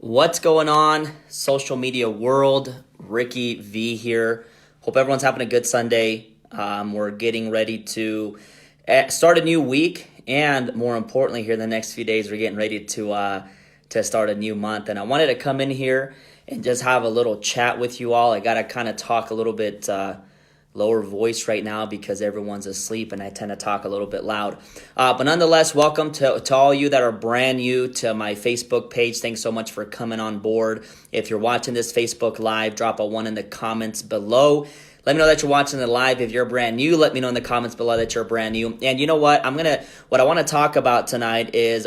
What's going on, social media world? Ricky V here. Hope everyone's having a good Sunday. We're getting ready to start a new week, and more importantly, here in the next few days, we're getting ready to start a new month. And I wanted to come in here and just have a little chat with you all. I gotta kind of talk a little bit lower voice right now because everyone's asleep and I tend to talk a little bit loud. But nonetheless, welcome to all you that are brand new to my Facebook page. Thanks so much for coming on board. If you're watching this Facebook Live, drop a 1 in the comments below. Let me know that you're watching the live. If you're brand new, let me know in the comments below that you're brand new. And you know what? What I want to talk about tonight is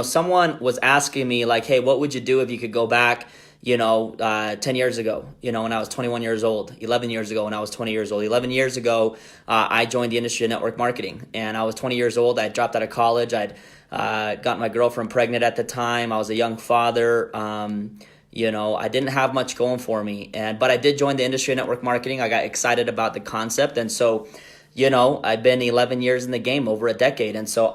someone was asking me like, hey, what would you do if you could go back 10 years ago, when I was 21 years old, 11 years ago when I was 20 years old. 11 years ago, I joined the industry of network marketing, and I was 20 years old. I dropped out of college. I'd got my girlfriend pregnant at the time. I was a young father. I didn't have much going for me, but I did join the industry of network marketing. I got excited about the concept, and so I've been 11 years in the game, over a decade. And so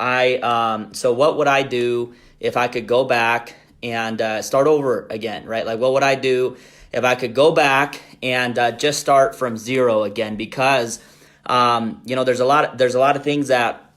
so what would I do if I could go back and start over again, right? Like, what would I do if I could go back and just start from zero again? Because there's a lot of things that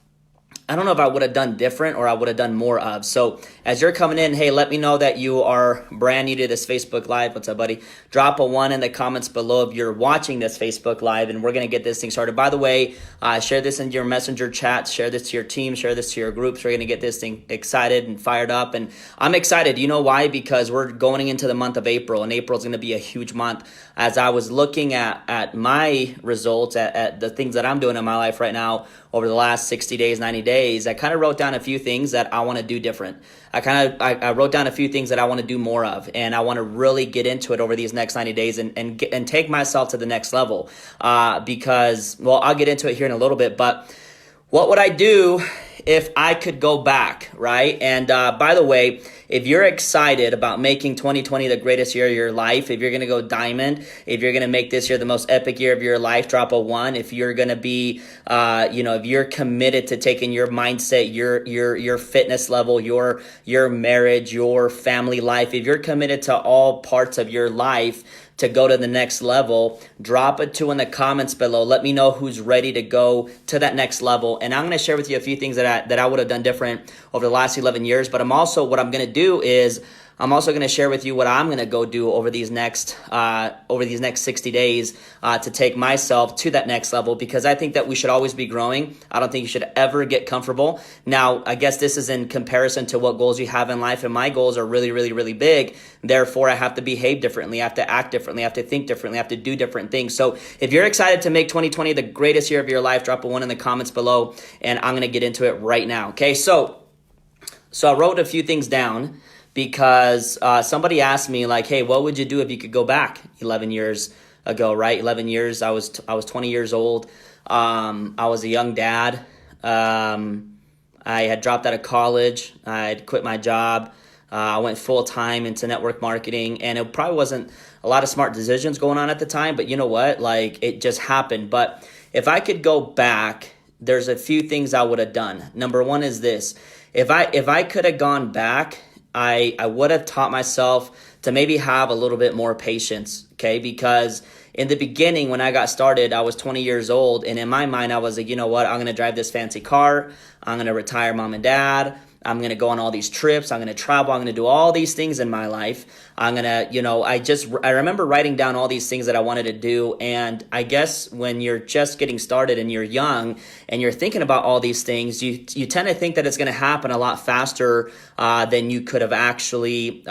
I don't know if I would have done different or I would have done more of. So as you're coming in, hey, let me know that you are brand new to this Facebook Live. What's up, buddy? Drop a 1 in the comments below if you're watching this Facebook Live, and we're going to get this thing started. By the way, share this in your messenger chats, share this to your team, share this to your groups. We're going to get this thing excited and fired up. And I'm excited. You know why? Because we're going into the month of April, and April is going to be a huge month. As I was looking at my results, at the things that I'm doing in my life right now, over the last 60 days, 90 days, I kind of wrote down a few things that I want to do different. I wrote down a few things that I want to do more of, and I want to really get into it over these next 90 days and take myself to the next level. Because, well, I'll get into it here in a little bit, but what would I do if I could go back, right? And by the way, if you're excited about making 2020 the greatest year of your life, if you're going to go diamond, if you're going to make this year the most epic year of your life, drop a 1. If you're going to be, if you're committed to taking your mindset, your fitness level, your marriage, your family life, if you're committed to all parts of your life to go to the next level, drop a 2 in the comments below. Let me know who's ready to go to that next level. And I'm going to share with you a few things that I would have done different over the last 11 years. But what I'm going to do is I'm also going to share with you what I'm going to go do over these next 60 days to take myself to that next level, because I think that we should always be growing. I don't think you should ever get comfortable. Now, I guess this is in comparison to what goals you have in life, and my goals are really, really, really big. Therefore, I have to behave differently. I have to act differently. I have to think differently. I have to do different things. So if you're excited to make 2020 the greatest year of your life, drop a 1 in the comments below, and I'm going to get into it right now. Okay, so I wrote a few things down, because somebody asked me like, hey, what would you do if you could go back 11 years ago, right? 11 years, I was 20 years old. I was a young dad. I had dropped out of college. I had quit my job. I went full-time into network marketing, and it probably wasn't a lot of smart decisions going on at the time, but you know what? Like, it just happened. But if I could go back, there's a few things I would have done. Number 1 is this. If I could have gone back, I would have taught myself to maybe have a little bit more patience, okay? Because in the beginning, when I got started, I was 20 years old, and in my mind, I was like, you know what? I'm going to drive this fancy car. I'm going to retire mom and dad. I'm going to go on all these trips. I'm going to travel. I'm going to do all these things in my life. I'm going to, I remember writing down all these things that I wanted to do. And I guess when you're just getting started and you're young and you're thinking about all these things, you tend to think that it's going to happen a lot faster than you could have actually,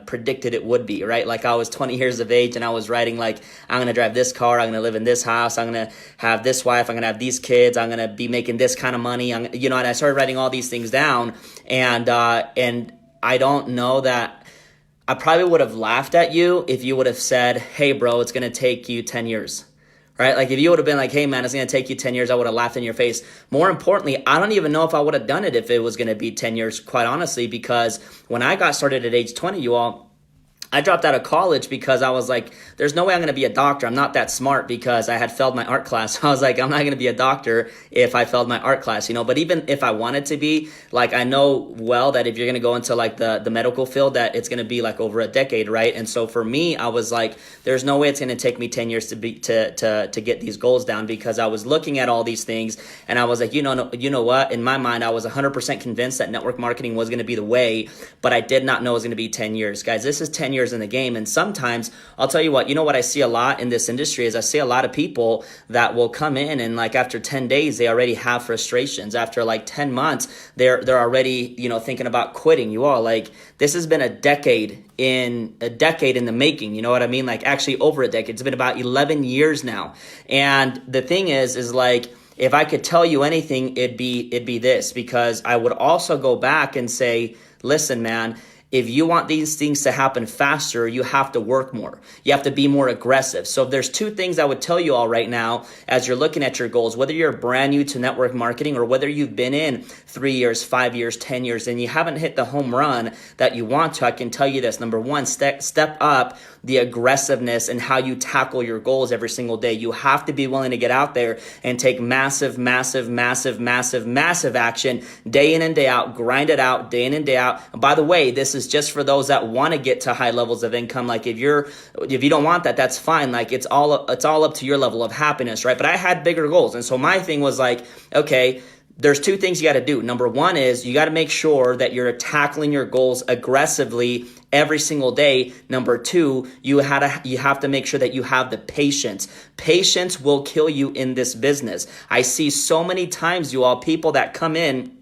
predicted it would be, right? Like, I was 20 years of age and I was writing like, I'm going to drive this car. I'm going to live in this house. I'm going to have this wife. I'm going to have these kids. I'm going to be making this kind of money. And I started writing all these things down, and I don't know that I probably would have laughed at you if you would have said, hey bro, it's going to take you 10 years, right? Like, if you would have been like, hey man, it's going to take you 10 years, I would have laughed in your face. More importantly, I don't even know if I would have done it if it was going to be 10 years, quite honestly, because when I got started at age 20, you all, I dropped out of college because I was like, there's no way I'm going to be a doctor. I'm not that smart because I had failed my art class. I was like, I'm not going to be a doctor if I failed my art class, but even if I wanted to be, like, I know well that if you're going to go into like the medical field, that it's going to be like over a decade, right? And so for me, I was like, there's no way it's going to take me 10 years to get these goals down, because I was looking at all these things and I was like, you know what? In my mind, I was 100% convinced that network marketing was going to be the way, but I did not know it was going to be 10 years. Guys, this is 10 years in the game. And sometimes I'll tell you what I see a lot in this industry is I see a lot of people that will come in and like after 10 days, they already have frustrations. After like 10 months, they're already, thinking about quitting. You all, like, this has been a decade in the making. You know what I mean? Like, actually over a decade. It's been about 11 years now. And the thing is like, if I could tell you anything, it'd be this, because I would also go back and say, listen, man, if you want these things to happen faster, you have to work more. You have to be more aggressive. So if there's two things I would tell you all right now as you're looking at your goals, whether you're brand new to network marketing or whether you've been in 3 years, 5 years, 10 years, and you haven't hit the home run that you want to, I can tell you this. Number one, step up the aggressiveness and how you tackle your goals every single day. You have to be willing to get out there and take massive action day in and day out, grind it out day in and day out. And by the way, this is just for those that want to get to high levels of income. Like if you don't want that, that's fine. Like it's all up to your level of happiness, right? But I had bigger goals. And so my thing was like, okay, there's two things you got to do. Number one is you got to make sure that you're tackling your goals aggressively every single day. Number two, you have to make sure that you have the patience. Patience will kill you in this business. I see so many times, you all, people that come in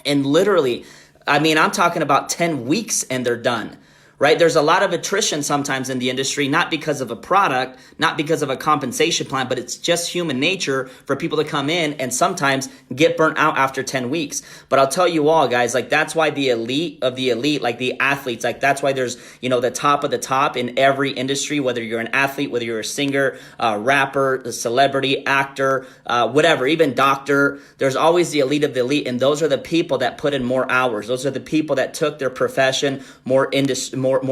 and literally, I'm talking about 10 weeks and they're done. Right? There's a lot of attrition sometimes in the industry, not because of a product, not because of a compensation plan, but it's just human nature for people to come in and sometimes get burnt out after 10 weeks. But I'll tell you all, guys, like that's why the elite of the elite, like the athletes, like that's why there's, the top of the top in every industry, whether you're an athlete, whether you're a singer, rapper, a celebrity, actor, whatever, even doctor, there's always the elite of the elite. And those are the people that put in more hours. Those are the people that took their profession more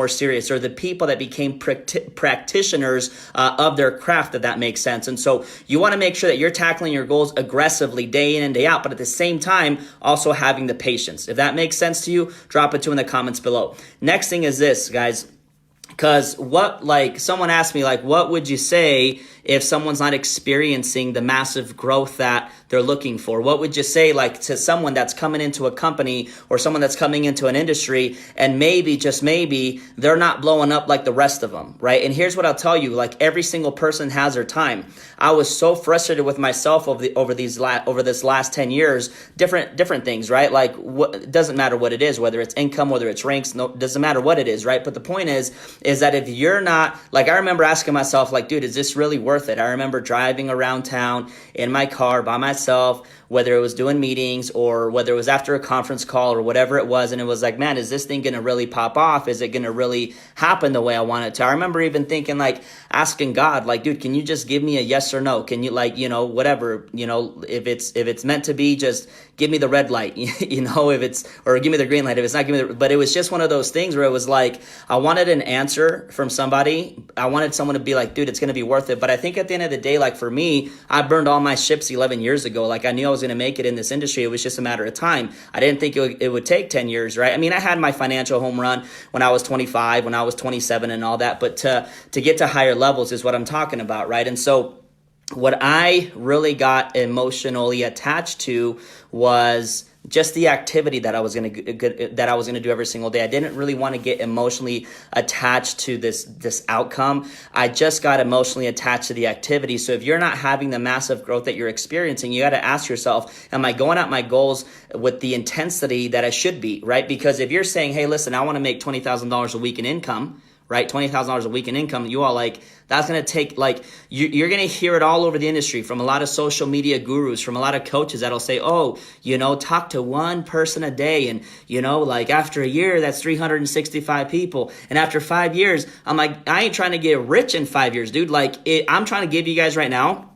serious, or the people that became practitioners of their craft, if that makes sense. And so you want to make sure that you're tackling your goals aggressively day in and day out, but at the same time, also having the patience. If that makes sense to you, drop it in the comments below. Next thing is this, guys. Because someone asked me, what would you say if someone's not experiencing the massive growth that they're looking for? What would you say, to someone that's coming into a company or someone that's coming into an industry and maybe, just maybe, they're not blowing up like the rest of them, right? And here's what I'll tell you, every single person has their time. I was so frustrated with myself over this last 10 years, different things, right? It doesn't matter what it is, whether it's income, whether it's ranks, no, doesn't matter what it is, right? But the point is that if you're not, I remember asking myself, dude, is this really worth it? I remember driving around town in my car by myself, whether it was doing meetings or whether it was after a conference call or whatever it was. And it was man, is this thing going to really pop off? Is it going to really happen the way I want it to? I remember even thinking, asking God, dude, can you just give me a yes or no? Can you, whatever, if it's meant to be, just give me the red light, or give me the green light. If it's not, but it was just one of those things where it was I wanted an answer from somebody. I wanted someone to be dude, it's going to be worth it. But I think at the end of the day, for me, I burned all my ships 11 years ago. I knew I was going to make it in this industry. It was just a matter of time. I didn't think it would take 10 years, right? I had my financial home run when I was 25, when I was 27 and all that. But to get to higher levels is what I'm talking about, right? And so what I really got emotionally attached to was just the activity that I was going to do every single day. I didn't really want to get emotionally attached to this outcome. I just got emotionally attached to the activity. So if you're not having the massive growth that you're experiencing, you got to ask yourself, am I going at my goals with the intensity that I should be, right? Because if you're saying, hey, listen, I want to make $20,000 a week in income, right? $20,000 a week in income, you all that's going to take, you're going to hear it all over the industry from a lot of social media gurus, from a lot of coaches that'll say, oh, talk to one person a day. And, after a year, that's 365 people. And after 5 years, I'm I ain't trying to get rich in 5 years, dude. I'm trying to give you guys right now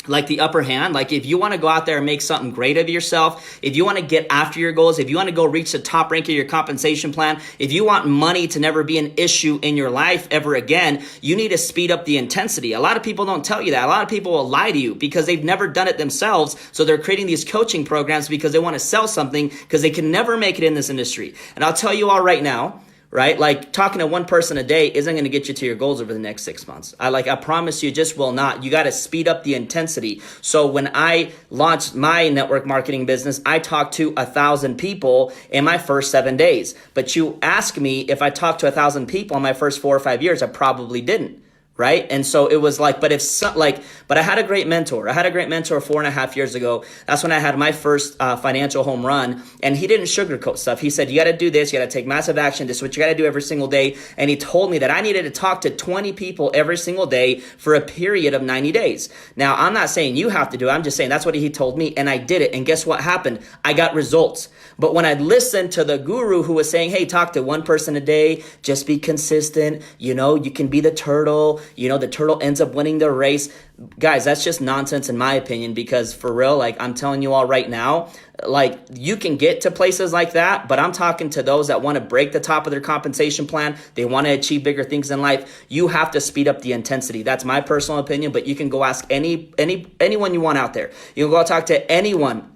like the upper hand. Like if you want to go out there and make something great of yourself, if you want to get after your goals, if you want to go reach the top rank of your compensation plan, if you want money to never be an issue in your life ever again, you need to speed up the intensity. A lot of people don't tell you that. A lot of people will lie to you because they've never done it themselves. So they're creating these coaching programs because they want to sell something because they can never make it in this industry. And I'll tell you all right now, right? Like talking to one person a day isn't going to get you to your goals over the next 6 months. I promise you, just will not. You got to speed up the intensity. So when I launched my network marketing business, I talked to 1,000 people in my first 7 days. But you ask me if I talked to 1,000 people in my first 4 or 5 years, I probably didn't. Right. And so it was like, but I had a great mentor. I had a great mentor 4.5 years ago. That's when I had my first financial home run. And he didn't sugarcoat stuff. He said, you got to do this. You got to take massive action. This is what you got to do every single day. And he told me that I needed to talk to 20 people every single day for a period of 90 days. Now, I'm not saying you have to do it. I'm just saying that's what he told me. And I did it. And guess what happened? I got results. But when I listened to the guru who was saying, hey, talk to one person a day, just be consistent. You can be the turtle. The turtle ends up winning the race. Guys, that's just nonsense in my opinion, because for real, like I'm telling you all right now, like you can get to places like that, but I'm talking to those that want to break the top of their compensation plan. They want to achieve bigger things in life. You have to speed up the intensity. That's my personal opinion, but you can go ask anyone you want out there. You can go talk to anyone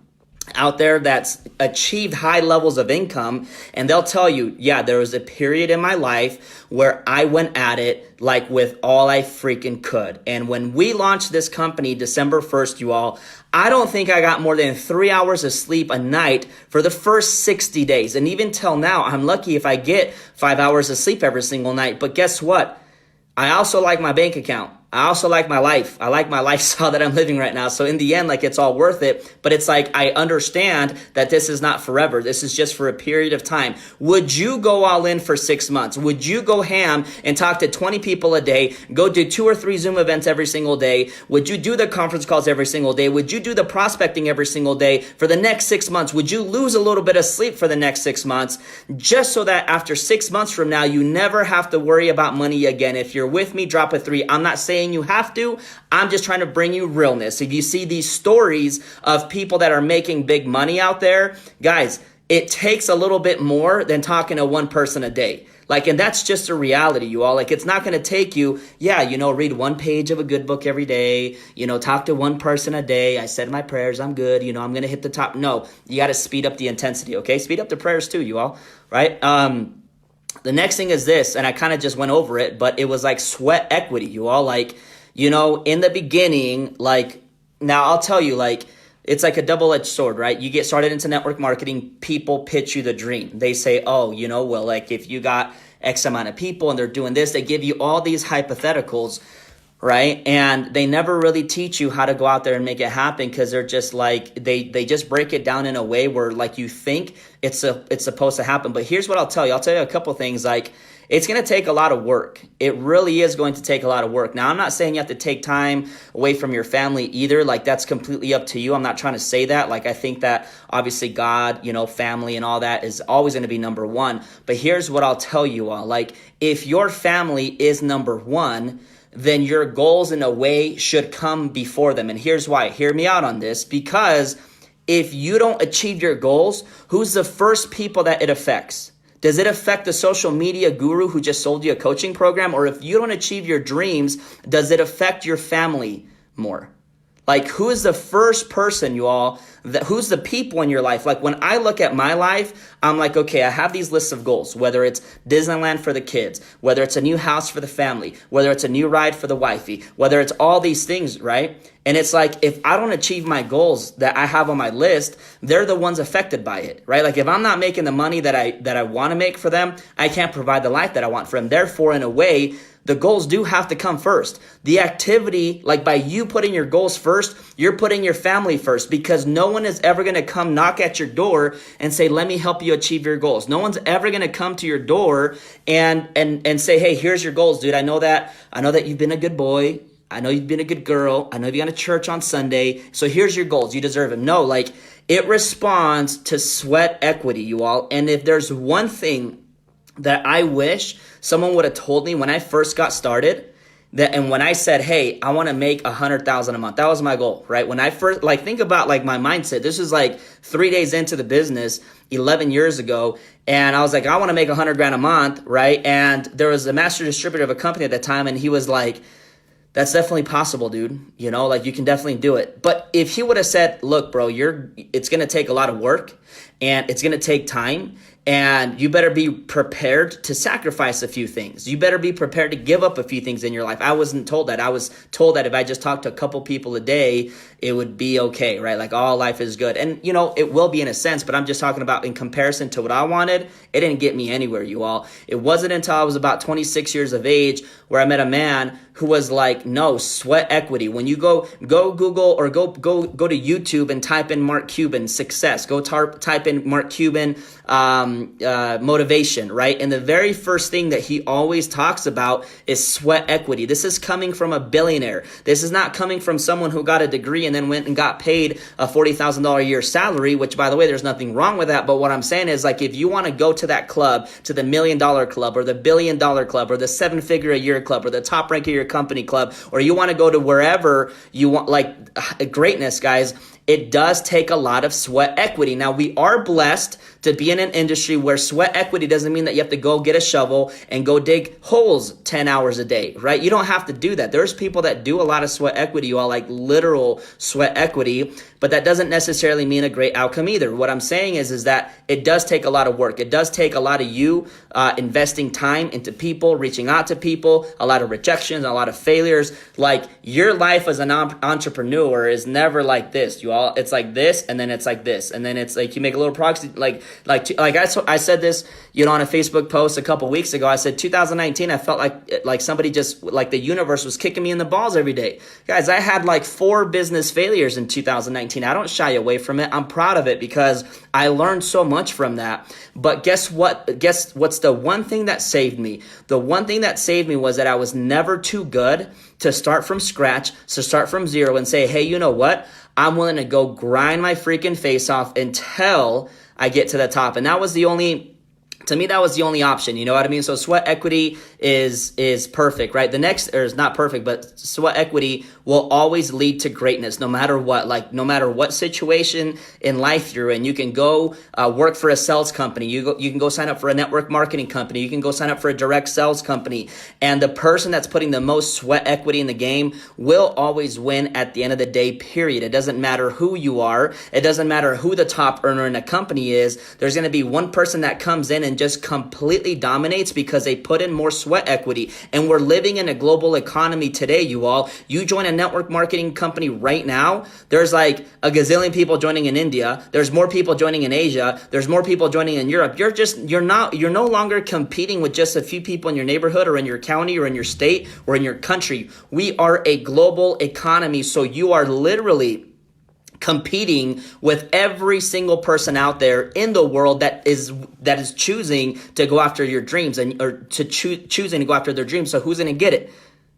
out there that's achieved high levels of income, and they'll tell you, yeah, there was a period in my life where I went at it like with all I freaking could. And when we launched this company December 1st, you all, I don't think I got more than 3 hours of sleep a night for the first 60 days. And even till now, I'm lucky if I get 5 hours of sleep every single night. But guess what? I also like my bank account. I also like my life. I like my lifestyle that I'm living right now. So in the end, like it's all worth it. But it's like I understand that this is not forever. This is just for a period of time. Would you go all in for 6 months? Would you go ham and talk to 20 people a day, go do 2 or 3 Zoom events every single day? Would you do the conference calls every single day? Would you do the prospecting every single day for the next 6 months? Would you lose a little bit of sleep for the next 6 months just so that after 6 months from now, you never have to worry about money again? If you're with me, drop a 3. I'm not saying you have to. I'm just trying to bring you realness. If you see these stories of people that are making big money out there, guys, it takes a little bit more than talking to one person a day. And that's just a reality, you all. It's not going to take you, read one page of a good book every day, talk to one person a day. I said my prayers, I'm good, I'm going to hit the top. No, you got to speed up the intensity, okay? Speed up the prayers too, you all, right? The next thing is this, and I kind of just went over it, but it was like sweat equity, you all. In the beginning, now I'll tell you, it's like a double-edged sword, right? You get started into network marketing, people pitch you the dream. They say, if you got X amount of people and they're doing this, they give you all these hypotheticals, right? And they never really teach you how to go out there and make it happen, because they're just they just break it down in a way where you think it's supposed to happen. But here's what I'll tell you. I'll tell you a couple things. It's going to take a lot of work. It really is going to take a lot of work. Now, I'm not saying you have to take time away from your family either. That's completely up to you. I'm not trying to say that. I think that obviously God, family and all that is always going to be number one. But here's what I'll tell you all. If your family is number one, then your goals in a way should come before them. And here's why. Hear me out on this. Because if you don't achieve your goals, who's the first people that it affects? Does it affect the social media guru who just sold you a coaching program? Or if you don't achieve your dreams, does it affect your family more? Who is the first person, you all, who's the people in your life? When I look at my life, I'm like, okay, I have these lists of goals, whether it's Disneyland for the kids, whether it's a new house for the family, whether it's a new ride for the wifey, whether it's all these things, right? And it's if I don't achieve my goals that I have on my list, they're the ones affected by it, right? If I'm not making the money that I want to make for them, I can't provide the life that I want for them. Therefore, in a way, the goals do have to come first. The activity, by you putting your goals first, you're putting your family first, because no one is ever going to come knock at your door and say, let me help you achieve your goals. No one's ever going to come to your door and say, hey, here's your goals, dude. I know that you've been a good boy. I know you've been a good girl. I know you've gone to church on Sunday. So here's your goals. You deserve them. No, it responds to sweat equity, you all. And if there's one thing that I wish someone would have told me when I first got started, And when I said, hey, I want to make 100,000 a month, that was my goal, right? When I first, like, think about like my mindset. This was like 3 days into the business 11 years ago. And I was like, I want to make 100 grand a month, right? And there was a master distributor of a company at the time. And he was like, that's definitely possible, dude. You know, like you can definitely do it. But if he would have said, look, bro, it's going to take a lot of work and it's going to take time. And you better be prepared to sacrifice a few things. You better be prepared to give up a few things in your life. I wasn't told that. I was told that if I just talked to a couple people a day, it would be okay, right? Like all life is good. And, you know, it will be in a sense, but I'm just talking about in comparison to what I wanted, it didn't get me anywhere, you all. It wasn't until I was about 26 years of age where I met a man who was like, no, sweat equity. When you go Google or go to YouTube and type in Mark Cuban success, go type in Mark Cuban motivation, right? And the very first thing that he always talks about is sweat equity. This is coming from a billionaire. This is not coming from someone who got a degree and then went and got paid a $40,000 a year salary, which by the way, there's nothing wrong with that. But what I'm saying is like, if you want to go to that club, to the $1 million club or the $1 billion club or the 7-figure a year club or the top rank of your company club, or you want to go to wherever you want, like greatness, guys, it does take a lot of sweat equity. Now, we are blessed to be in an industry where sweat equity doesn't mean that you have to go get a shovel and go dig holes 10 hours a day, right? You don't have to do that. There's people that do a lot of sweat equity, you all, like literal sweat equity, but that doesn't necessarily mean a great outcome either. What I'm saying is that it does take a lot of work. It does take a lot of you investing time into people, reaching out to people, a lot of rejections, a lot of failures. Like your life as an entrepreneur is never like this, you all. It's like this, and then it's like this, and then it's like you make a little progress. I said this, you know, on a Facebook post a couple weeks ago. I said 2019, I felt like somebody just like the universe was kicking me in the balls every day. Guys, I had like 4 business failures in 2019. I don't shy away from it. I'm proud of it because I learned so much from that. But guess what? Guess what's the one thing that saved me? The one thing that saved me was that I was never too good to start from scratch, to start from zero and say, hey, you know what? I'm willing to go grind my freaking face off until I get to the top. And that was the only, to me, that was the only option. You know what I mean? So sweat equity is perfect, right? The next, or is not perfect, but sweat equity will always lead to greatness no matter what. Like no matter what situation in life you're in, you can go work for a sales company. You can go sign up for a network marketing company. You can go sign up for a direct sales company. And the person that's putting the most sweat equity in the game will always win at the end of the day, period. It doesn't matter who you are. It doesn't matter who the top earner in a company is. There's going to be one person that comes in and just completely dominates because they put in more sweat equity. And we're living in a global economy today, you all. You join a network marketing company right now, there's like a gazillion people joining in India. There's more people joining in Asia. There's more people joining in Europe. You're no longer competing with just a few people in your neighborhood or in your county or in your state or in your country. We are a global economy. So you are literally competing with every single person out there in the world that is choosing to go after your dreams or choosing to go after their dreams. So who's going to get it?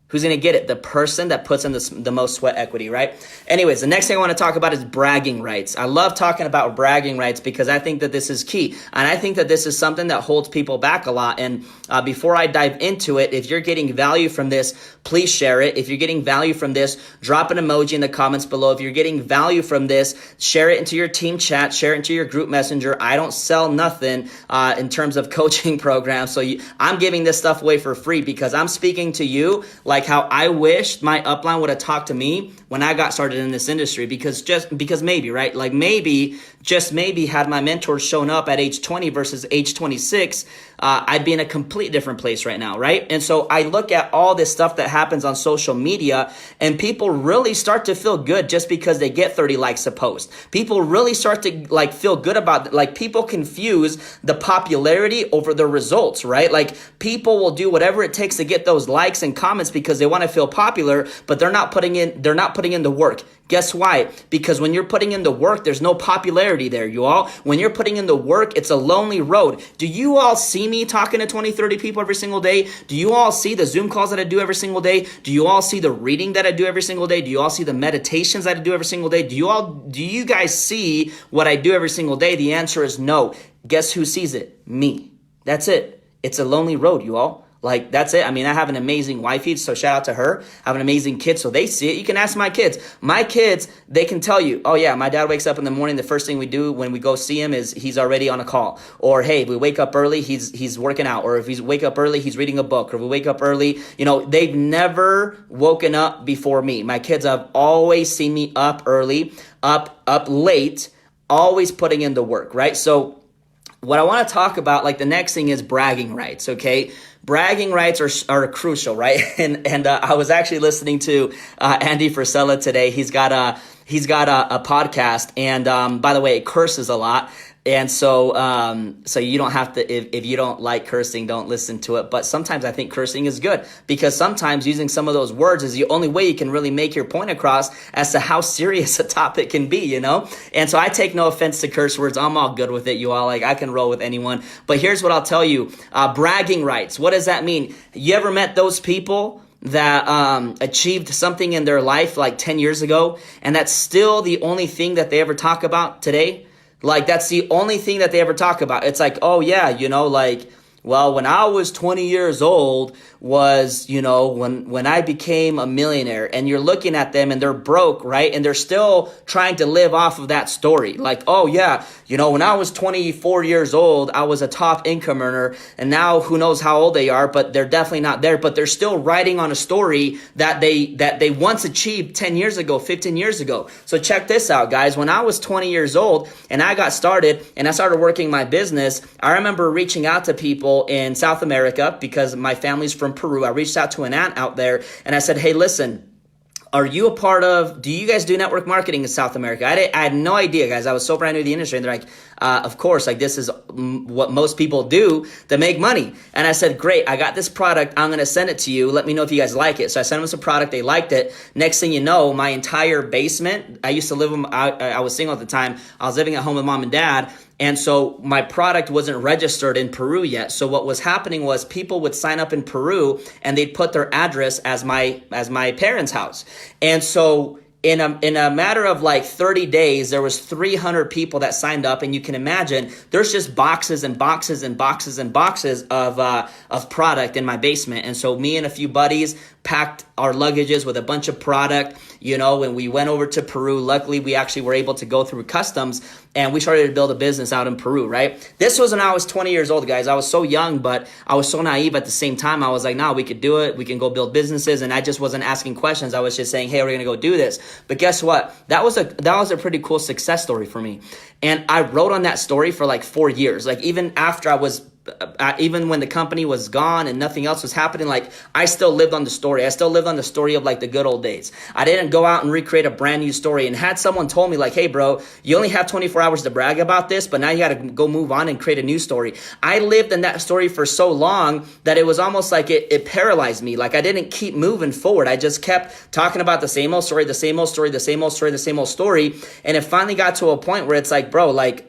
Who's going to get it? The person that puts in the most sweat equity, right? Anyways, the next thing I want to talk about is bragging rights. I love talking about bragging rights because I think that this is key. And I think that this is something that holds people back a lot. And before I dive into it, if you're getting value from this, please share it. If you're getting value from this, drop an emoji in the comments below. If you're getting value from this, share it into your team chat, share it into your group messenger. I don't sell nothing in terms of coaching programs. So I'm giving this stuff away for free because I'm speaking to you like how I wished my upline would have talked to me when I got started in this industry, because maybe, right? Like maybe, just maybe, had my mentors shown up at age 20 versus age 26, I'd be in a complete different place right now, right? And so I look at all this stuff that happens on social media and people really start to feel good just because they get 30 likes a post. People really start to like feel good about, like people confuse the popularity over the results, right? Like people will do whatever it takes to get those likes and comments because they want to feel popular, but they're not putting in the work. Guess why? Because when you're putting in the work, there's no popularity there, you all. When you're putting in the work, it's a lonely road. Do you all see me talking to 20, 30 people every single day? Do you all see the Zoom calls that I do every single day? Do you all see the reading that I do every single day? Do you all see the meditations that I do every single day? Do you guys see what I do every single day? The answer is no. Guess who sees it? Me. That's it. It's a lonely road, you all. Like, that's it. I mean, I have an amazing wifey, so shout out to her. I have an amazing kid, so they see it. You can ask my kids. My kids, they can tell you, oh yeah, my dad wakes up in the morning, the first thing we do when we go see him is he's already on a call. Or hey, if we wake up early, he's working out. Or if we wake up early, he's reading a book. Or if we wake up early, they've never woken up before me. My kids have always seen me up early, up late, always putting in the work, right? So what I want to talk about, like the next thing is bragging rights, okay? Bragging rights are crucial, right? And I was actually listening to Andy Frisella today. He's got a podcast, and by the way, it curses a lot. And so you don't have to, if you don't like cursing, don't listen to it. But sometimes I think cursing is good, because sometimes using some of those words is the only way you can really make your point across as to how serious a topic can be, And so I take no offense to curse words. I'm all good with it, you all. Like, I can roll with anyone. But here's what I'll tell you. Bragging rights. What does that mean? You ever met those people that achieved something in their life like 10 years ago, and that's still the only thing that they ever talk about today? Like, that's the only thing that they ever talk about. It's like, oh yeah, well, when I was 20 years old was, when I became a millionaire. And you're looking at them and they're broke, right? And they're still trying to live off of that story. Like, oh yeah, when I was 24 years old, I was a top income earner. And now who knows how old they are, but they're definitely not there. But they're still writing on a story that they once achieved 10 years ago, 15 years ago. So check this out, guys. When I was 20 years old and I got started and I started working my business, I remember reaching out to people in South America, because my family's from Peru. I reached out to an aunt out there and I said, hey, listen, do you guys do network marketing in South America? I had no idea, guys. I was so brand new to the industry. And they're like, of course, like, this is what most people do to make money. And I said, great, I got this product. I'm going to send it to you. Let me know if you guys like it. So I sent them some product. They liked it. Next thing you know, my entire basement, I used to live, I was single at the time. I was living at home with mom and dad. And so my product wasn't registered in Peru yet. So what was happening was people would sign up in Peru and they'd put their address as my parents' house. And so in a matter of like 30 days, there was 300 people that signed up, and you can imagine there's just boxes and boxes and boxes and boxes of product in my basement. And so me and a few buddies packed our luggages with a bunch of product, when we went over to Peru. Luckily, we actually were able to go through customs, and we started to build a business out in Peru, right? This was when I was 20 years old, guys. I was so young, but I was so naive at the same time. I was like, nah, we could do it. We can go build businesses. And I just wasn't asking questions. I was just saying, hey, we're going to go do this. But guess what? That was a pretty cool success story for me. And I wrote on that story for like 4 years. Like, even after even when the company was gone and nothing else was happening, like, I still lived on the story. I still lived on the story of like the good old days. I didn't go out and recreate a brand new story. And had someone told me like, hey bro, you only have 24 hours to brag about this, but now you got to go move on and create a new story. I lived in that story for so long that it was almost like it paralyzed me. Like, I didn't keep moving forward. I just kept talking about the same old story, the same old story, the same old story, the same old story. And it finally got to a point where it's like, bro, like,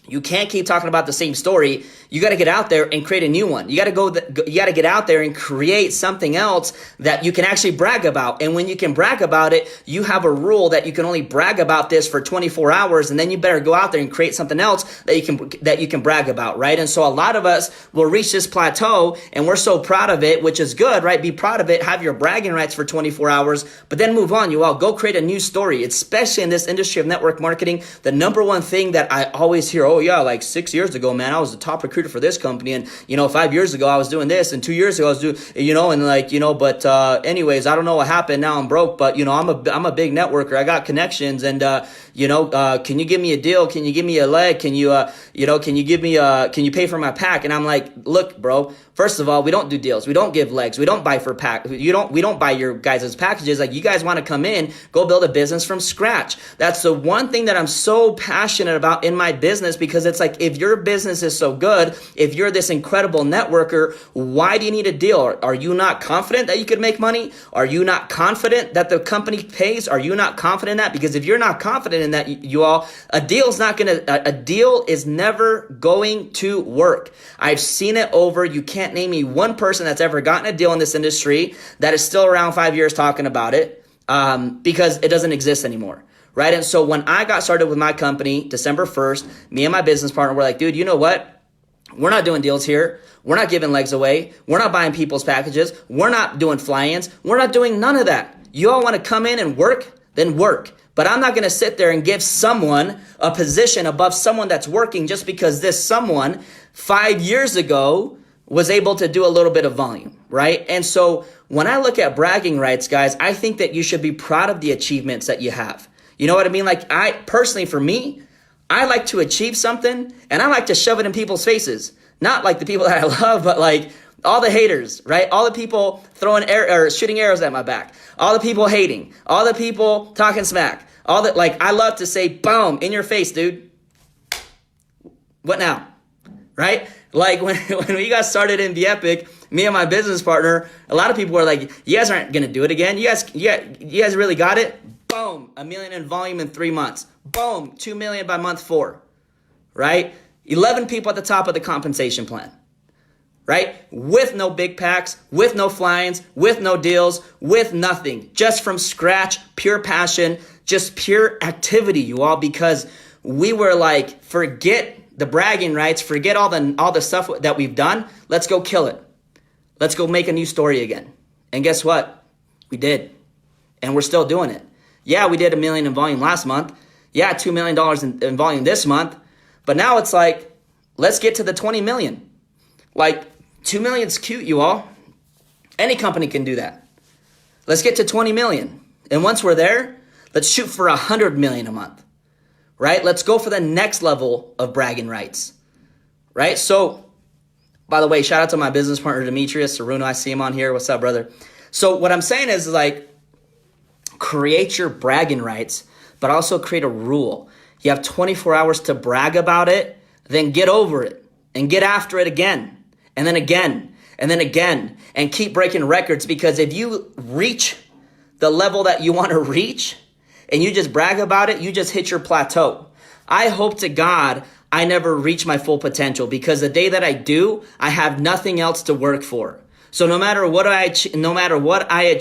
you can't keep talking about the same story. You got to get out there and create a new one. You got to get out there and create something else that you can actually brag about. And when you can brag about it, you have a rule that you can only brag about this for 24 hours. And then you better go out there and create something else that you can brag about, right? And so a lot of us will reach this plateau and we're so proud of it, which is good, right? Be proud of it. Have your bragging rights for 24 hours, but then move on. You all go create a new story, especially in this industry of network marketing. The number one thing that I always hear, oh yeah, like 6 years ago, man, I was the top recruiter for this company. And, 5 years ago, I was doing this. And 2 years ago, I was doing, but anyways, I don't know what happened. Now I'm broke, but, I'm a big networker. I got connections. And, can you give me a deal? Can you give me a leg? Can you pay for my pack? And I'm like, look, bro, first of all, we don't do deals. We don't give legs. We don't buy for pack. We don't buy your guys' packages. Like, you guys want to come in, go build a business from scratch. That's the one thing that I'm so passionate about in my business, because it's like, if your business is so good, if you're this incredible networker, why do you need a deal? Are you not confident that you could make money? Are you not confident that the company pays? Are you not confident in that? Because if you're not confident in that, a deal is never going to work. I've seen it over. You can't name me one person that's ever gotten a deal in this industry that is still around 5 years talking about it, because it doesn't exist anymore. Right. And so when I got started with my company, December 1st, me and my business partner were like, dude, you know what? We're not doing deals here. We're not giving legs away. We're not buying people's packages. We're not doing fly-ins. We're not doing none of that. You all want to come in and work? Then work. But I'm not going to sit there and give someone a position above someone that's working just because this someone 5 years ago was able to do a little bit of volume, right? And so when I look at bragging rights, guys, I think that you should be proud of the achievements that you have. You know what I mean? Like I personally, for me, I like to achieve something and I like to shove it in people's faces. Not like the people that I love, but like all the haters, right? All the people throwing or shooting arrows at my back. All the people hating. All the people talking smack. All that, like, I love to say, boom, in your face, dude. What now? Right? Like when we got started in the Epic, me and my business partner, a lot of people were like, you guys aren't going to do it again. You guys really got it? Boom, 1 million in volume in 3 months. Boom, 2 million by month 4, right? 11 people at the top of the compensation plan, right? With no big packs, with no fly-ins, with no deals, with nothing. Just from scratch, pure passion, just pure activity, you all, because we were like, forget the bragging rights, forget all the stuff that we've done. Let's go kill it. Let's go make a new story again. And guess what? We did. And we're still doing it. Yeah, we did 1 million in volume last month. Yeah, $2 million in volume this month. But now it's like, let's get to the 20 million. Like, 2 million's cute, you all. Any company can do that. Let's get to 20 million. And once we're there, let's shoot for 100 million a month, right? Let's go for the next level of bragging rights, right? So, by the way, shout out to my business partner, Demetrius Saruno. I see him on here. What's up, brother? So what I'm saying is like, create your bragging rights, but also create a rule. You have 24 hours to brag about it, then get over it and get after it again, and then again, and then again, and keep breaking records. Because if you reach the level that you want to reach and you just brag about it, you just hit your plateau. I hope to God I never reach my full potential, because the day that I do, I have nothing else to work for. So no matter what I achieve, no matter what I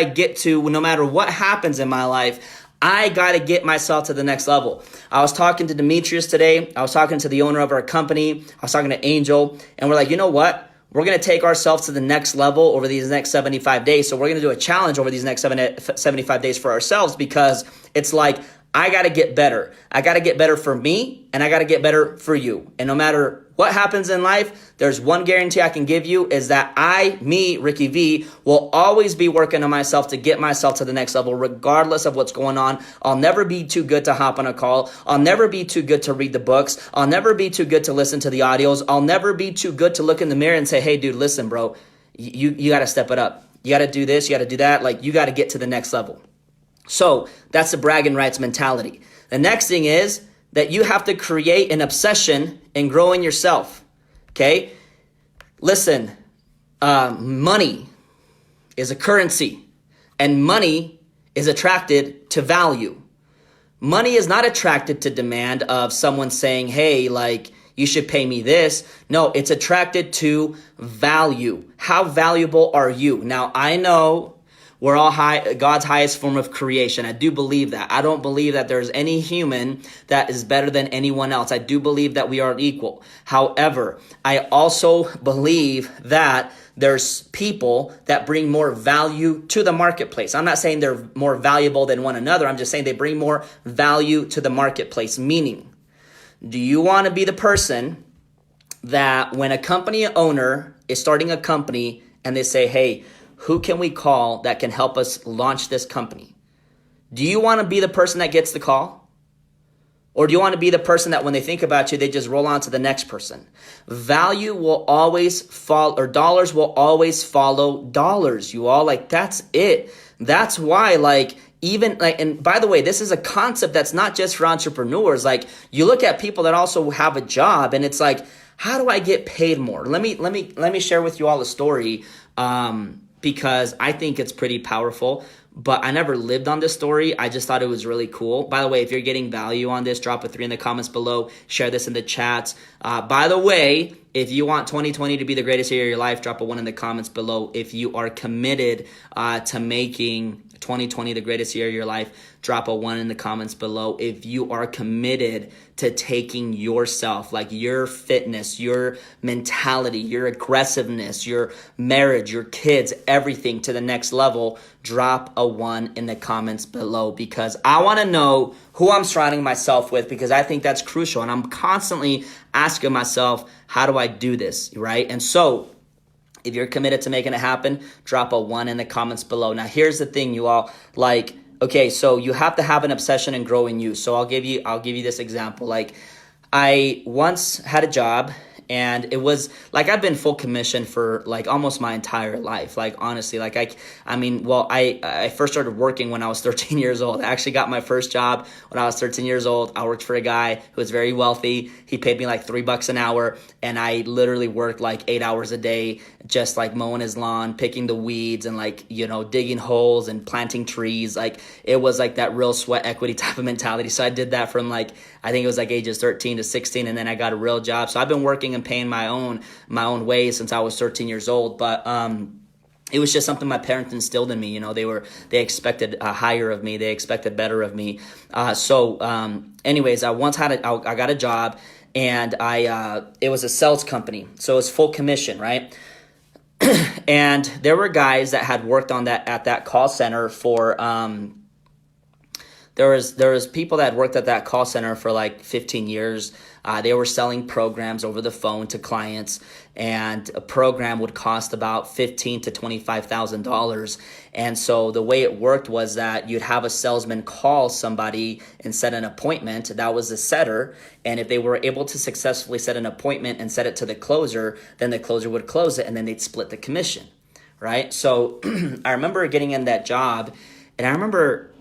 get to, no matter what happens in my life, I got to get myself to the next level. I was talking to Demetrius today. I was talking to the owner of our company. I was talking to Angel, and we're like, you know what? We're going to take ourselves to the next level over these next 75 days. So we're going to do a challenge over these next 75 days for ourselves, because it's like, I got to get better. I got to get better for me, and I got to get better for you. And no matter what happens in life, there's one guarantee I can give you, is that me, Ricky V, will always be working on myself to get myself to the next level, regardless of what's going on. I'll never be too good to hop on a call. I'll never be too good to read the books. I'll never be too good to listen to the audios. I'll never be too good to look in the mirror and say, hey, dude, listen, bro, you got to step it up. You got to do this. You got to do that. Like, you got to get to the next level. So that's the bragging rights mentality. The next thing is that you have to create an obsession in growing yourself. Okay? Listen, money is a currency, and money is attracted to value. Money is not attracted to demand of someone saying, hey, like, you should pay me this. No, it's attracted to value. How valuable are you? Now, I know we're all God's highest form of creation. I do believe that. I don't believe that there's any human that is better than anyone else. I do believe that we are equal. However, I also believe that there's people that bring more value to the marketplace. I'm not saying they're more valuable than one another. I'm just saying they bring more value to the marketplace. Meaning, do you want to be the person that when a company owner is starting a company and they say, hey, who can we call that can help us launch this company? Do you want to be the person that gets the call? Or do you want to be the person that when they think about you, they just roll on to the next person? Value will always follow, or dollars will always follow dollars, you all. Like, that's it. That's why, like, even like, and by the way, this is a concept that's not just for entrepreneurs. Like, you look at people that also have a job, and it's like, how do I get paid more? Let me share with you all a story. Because I think it's pretty powerful. but I never lived on this story. I just thought it was really cool. By the way, if you're getting value on this, drop a 3 in the comments below. Share this in the chats. By the way, if you want 2020 to be the greatest year of your life, drop a 1 in the comments below. If you are committed to making 2020 the greatest year of your life, drop a 1 in the comments below. If you are committed to taking yourself, like your fitness, your mentality, your aggressiveness, your marriage, your kids, everything to the next level, drop a 1 in the comments below, because I want to know who I'm surrounding myself with, because I think that's crucial. And I'm constantly asking myself, how do I do this, right? And so if you're committed to making it happen, drop a 1 in the comments below. Now, here's the thing, you all, like, okay, so you have to have an obsession and grow in you. So I'll give you this example. Like, I once had a job, and it was like I've been full commission for like almost my entire life. Like, honestly, like I first started working when I was 13 years old. I actually got my first job when I was 13 years old. I worked for a guy who was very wealthy. He paid me like $3 an hour, and I literally worked like 8 hours a day, just like mowing his lawn, picking the weeds, and like, you know, digging holes and planting trees. Like, it was like that real sweat equity type of mentality. So I did that from like, I think it was like ages 13 to 16, and then I got a real job. So I've been working and paying my own way since I was 13 years old. But it was just something my parents instilled in me. You know, they expected higher of me. They expected better of me. Anyways, I got a job, and it was a sales company. So it was full commission, right? And there were guys that had worked on that at that call center for there was people that had worked at that call center for like 15 years. They were selling programs over the phone to clients, and a program would cost about $15,000 to $25,000. And so the way it worked was that you'd have a salesman call somebody and set an appointment. That was the setter. And if they were able to successfully set an appointment and set it to the closer, then the closer would close it, and then they'd split the commission, right? So I remember getting in that job, and I remember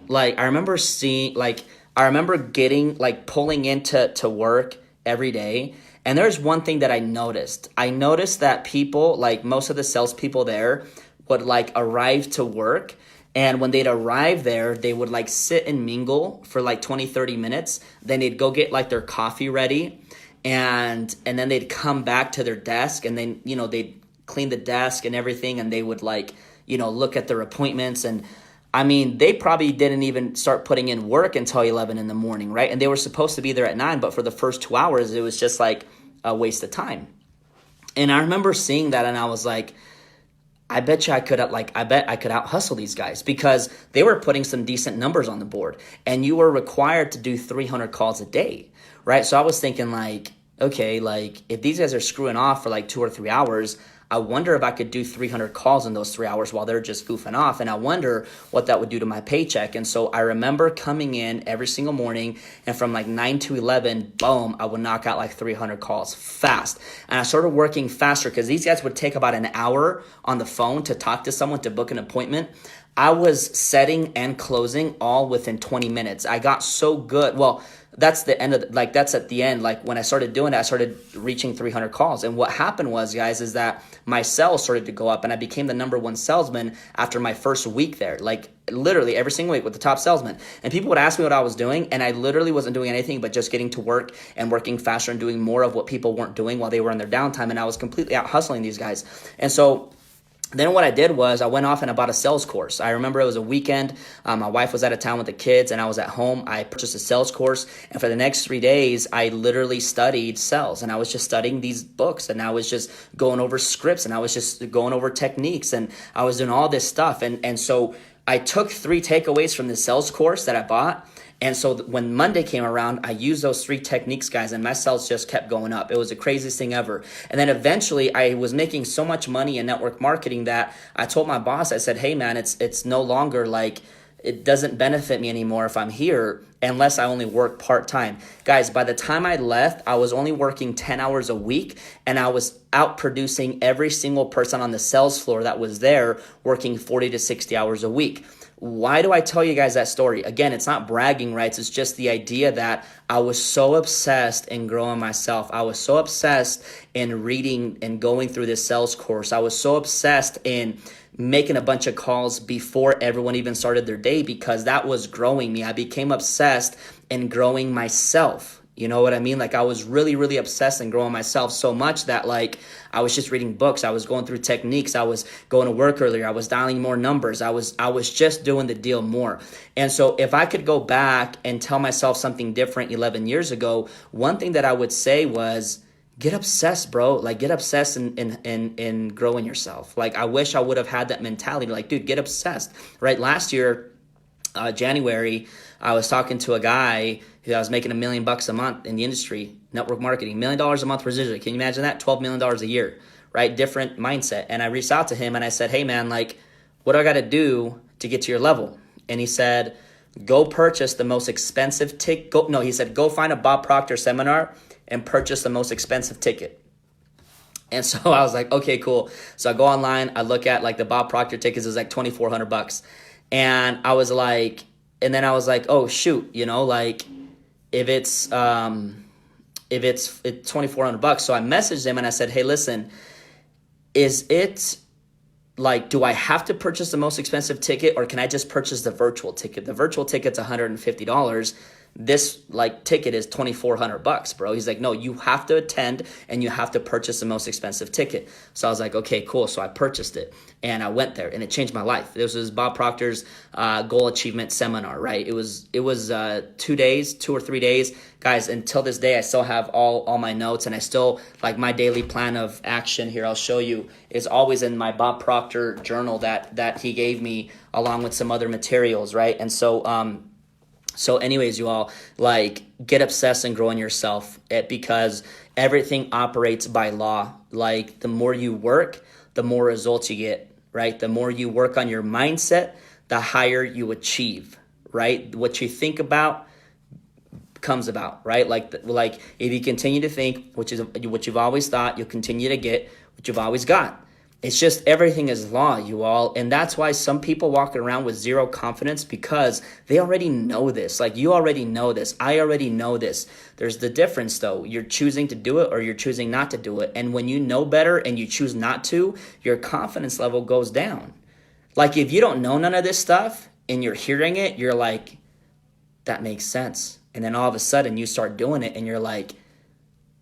getting like pulling into work every day. And there's one thing that I noticed. I noticed that people, like most of the salespeople there, would like arrive to work. And when they'd arrive there, they would like sit and mingle for like 20, 30 minutes. Then they'd go get like their coffee ready. And then they'd come back to their desk, and then, you know, they'd clean the desk and everything. And they would like, you know, look at their appointments. And I mean, they probably didn't even start putting in work until 11 in the morning, right? And they were supposed to be there at 9, but for the first 2 hours, it was just like a waste of time. And I remember seeing that, and I was like, I bet I could out hustle these guys, because they were putting some decent numbers on the board, and you were required to do 300 calls a day, right? So I was thinking like, okay, like if these guys are screwing off for like 2 or 3 hours, I wonder if I could do 300 calls in those 3 hours while they're just goofing off. And I wonder what that would do to my paycheck. And so I remember coming in every single morning, and from like 9 to 11, boom, I would knock out like 300 calls fast. And I started working faster, because these guys would take about an hour on the phone to talk to someone, to book an appointment. I was setting and closing all within 20 minutes. I got so good. Well, that's the end of that's at the end. Like when I started doing it, I started reaching 300 calls. And what happened was, guys, is that my sales started to go up, and I became the number 1 salesman after my first week there. Like literally every single week with the top salesman. And people would ask me what I was doing, and I literally wasn't doing anything but just getting to work and working faster and doing more of what people weren't doing while they were in their downtime. And I was completely out hustling these guys. And so then what I did was I went off and I bought a sales course. I remember it was a weekend. My wife was out of town with the kids, and I was at home. I purchased a sales course, and for the next 3 days, I literally studied sales, and I was just studying these books, and I was just going over scripts, and I was just going over techniques, and I was doing all this stuff. And so I took 3 takeaways from the sales course that I bought. And so when Monday came around, I used those 3 techniques, guys, and my sales just kept going up. It was the craziest thing ever. And then eventually I was making so much money in network marketing that I told my boss, I said, hey man, it's no longer like, it doesn't benefit me anymore if I'm here unless I only work part-time. Guys, by the time I left, I was only working 10 hours a week, and I was out producing every single person on the sales floor that was there, working 40 to 60 hours a week. why do I tell you guys that story? Again, it's not bragging rights. It's just the idea that I was so obsessed in growing myself. I was so obsessed in reading and going through this sales course. I was so obsessed in making a bunch of calls before everyone even started their day, because that was growing me. I became obsessed in growing myself. You know what I mean? Like, I was really, really obsessed in growing myself so much that, like, I was just reading books. I was going through techniques. I was going to work earlier. I was dialing more numbers. I was just doing the deal more. And so if I could go back and tell myself something different 11 years ago, one thing that I would say was, get obsessed, bro. Like, get obsessed in growing yourself. Like, I wish I would have had that mentality. Like, dude, get obsessed, right? Last year, January, I was talking to a guy who I was making $1 million a month in the industry, network marketing, $1 million a month residually. Can you imagine that? $12 million a year, right? Different mindset. And I reached out to him and I said, hey man, like, what do I got to do to get to your level? And he said, go purchase the most expensive ticket. He said, go find a Bob Proctor seminar and purchase the most expensive ticket. And so I was like, okay, cool. So I go online, I look at like the Bob Proctor tickets, is like $2,400. And I was like, oh shoot, you know, like if it's $2,400. So I messaged him and I said, hey, listen, is it like, do I have to purchase the most expensive ticket, or can I just purchase the virtual ticket? The virtual ticket's $150. This like ticket is $2,400, bro. He's like, no, you have to attend and you have to purchase the most expensive ticket. So I was like, okay, cool. So I purchased it and I went there and it changed my life. This was Bob Proctor's goal achievement seminar, right? It was 2 or 3 days, guys. Until this day, I still have all my notes, and I still like my daily plan of action here. I'll show you, is always in my Bob Proctor journal that he gave me, along with some other materials, right? And so anyways, you all, like, get obsessed and grow in yourself, because everything operates by law. Like, the more you work, the more results you get, right? The more you work on your mindset, the higher you achieve, right? What you think about comes about, right? Like if you continue to think, which is what you've always thought, you'll continue to get what you've always got. It's just, everything is law, you all. And that's why some people walk around with zero confidence, because they already know this. Like, you already know this. I already know this. There's the difference, though. You're choosing to do it or you're choosing not to do it. And when you know better and you choose not to, your confidence level goes down. Like, if you don't know none of this stuff and you're hearing it, you're like, that makes sense. And then all of a sudden you start doing it and you're like,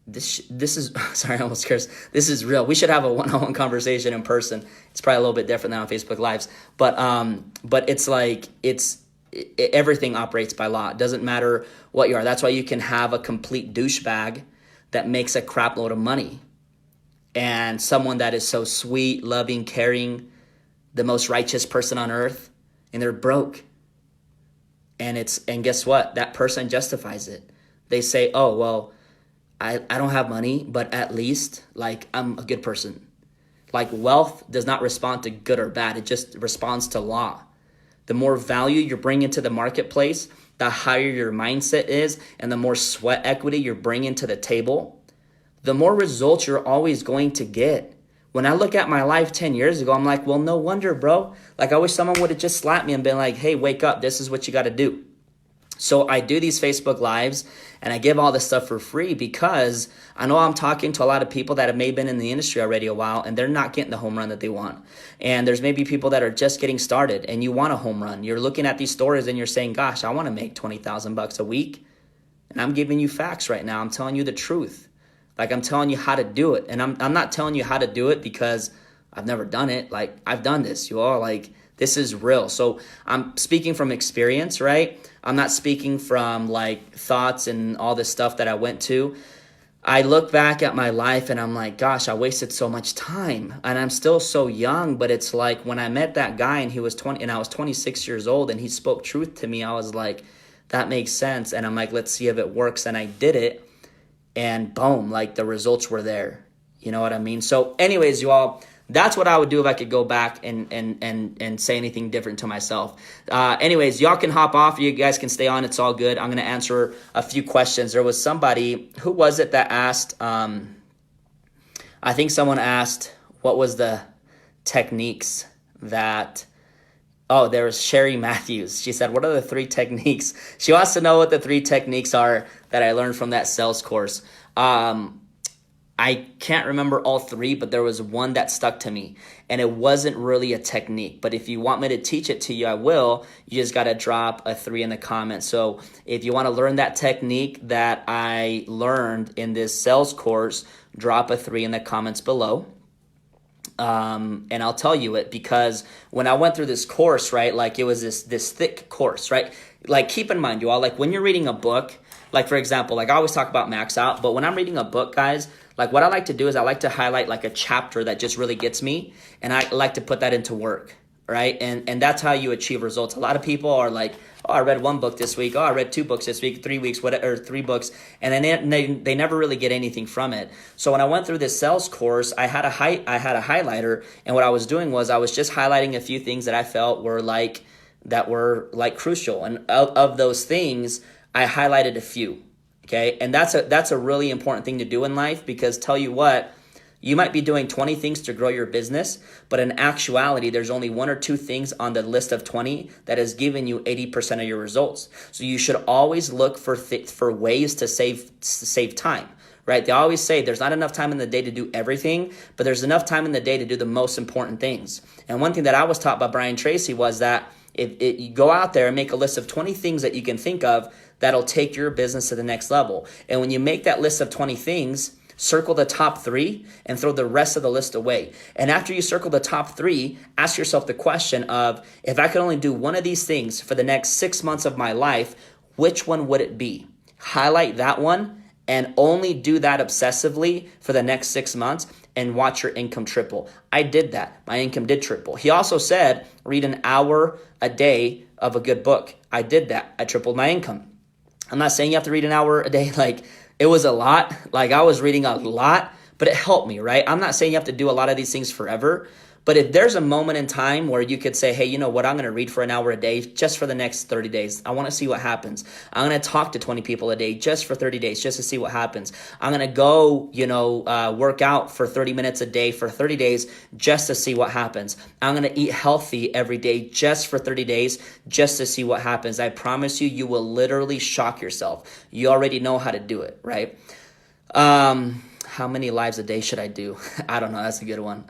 this is sorry, I almost cursed. This is real. We should have a one-on-one conversation in person. It's probably a little bit different than on Facebook Lives, but it's like everything operates by law. It doesn't matter what you are. That's why you can have a complete douchebag that makes a crap load of money, and someone that is so sweet, loving, caring, the most righteous person on earth, and they're broke. And guess what? That person justifies it. They say, oh, well, I don't have money, but at least, like, I'm a good person. Like, wealth does not respond to good or bad. It just responds to law. The more value you bring into the marketplace, the higher your mindset is, and the more sweat equity you're bringing to the table, the more results you're always going to get. When I look at my life 10 years ago, I'm like, well, no wonder, bro. Like, I wish someone would have just slapped me and been like, hey, wake up. This is what you got to do. So I do these Facebook Lives and I give all this stuff for free, because I know I'm talking to a lot of people that have maybe been in the industry already a while and they're not getting the home run that they want. And there's maybe people that are just getting started and you want a home run. You're looking at these stories and you're saying, gosh, I want to make $20,000 a week. And I'm giving you facts right now. I'm telling you the truth. Like, I'm telling you how to do it. And I'm not telling you how to do it because I've never done it. Like, I've done this, you all. Like, this is real. So I'm speaking from experience, right? I'm not speaking from like thoughts and all this stuff that I went to. I look back at my life and I'm like, gosh, I wasted so much time, and I'm still so young. But it's like, when I met that guy and he was 20 and I was 26 years old and he spoke truth to me, I was like, that makes sense. And I'm like, let's see if it works. And I did it, and boom, like, the results were there. You know what I mean? So anyways, you all, that's what I would do if I could go back and say anything different to myself. Anyways, y'all can hop off. You guys can stay on. It's all good. I'm going to answer a few questions. There was somebody, who was it that asked, I think someone asked, what was the techniques that Oh, there was Sherry Matthews. She said, what are the three techniques? She wants to know what the three techniques are that I learned from that sales course. Um, I can't remember all three, but there was one that stuck to me, and it wasn't really a technique. But if you want me to teach it to you, I will. You just got to drop a 3 in the comments. So if you want to learn that technique that I learned in this sales course, drop a 3 in the comments below. And I'll tell you it, because when I went through this course, right, like it was this thick course, right? Like, keep in mind, you all, like when you're reading a book, like for example, like I always talk about max out, but when I'm reading a book, guys, like what I like to do is I like to highlight like a chapter that just really gets me, and I like to put that into work, right? And that's how you achieve results. A lot of people are like, oh, I read one book this week. Oh, I read 2 books this week, 3 weeks, whatever, or 3 books, and then they never really get anything from it. So when I went through this sales course, I had a highlighter, and what I was doing was I was just highlighting a few things that I felt were like crucial, and of those things, I highlighted a few. Okay, and that's a really important thing to do in life, because tell you what, you might be doing 20 things to grow your business, but in actuality, there's only 1 or 2 things on the list of 20 that has given you 80% of your results. So you should always look for ways to save time, right? They always say there's not enough time in the day to do everything, but there's enough time in the day to do the most important things. And one thing that I was taught by Brian Tracy was that if you go out there and make a list of 20 things that you can think of that'll take your business to the next level. And when you make that list of 20 things, circle the top 3 and throw the rest of the list away. And after you circle the top 3, ask yourself the question of, if I could only do one of these things for the next 6 months of my life, which one would it be? Highlight that one and only do that obsessively for the next 6 months, and watch your income triple. I did that. My income did triple. He also said, read an hour a day of a good book. I did that. I tripled my income. I'm not saying you have to read an hour a day. Like, it was a lot. Like, I was reading a lot, but it helped me, right? I'm not saying you have to do a lot of these things forever, but if there's a moment in time where you could say, hey, you know what, I'm going to read for an hour a day just for the next 30 days. I want to see what happens. I'm going to talk to 20 people a day just for 30 days, just to see what happens. I'm going to go, work out for 30 minutes a day for 30 days just to see what happens. I'm going to eat healthy every day just for 30 days just to see what happens. I promise you, you will literally shock yourself. You already know how to do it, right? How many lives a day should I do? I don't know. That's a good one.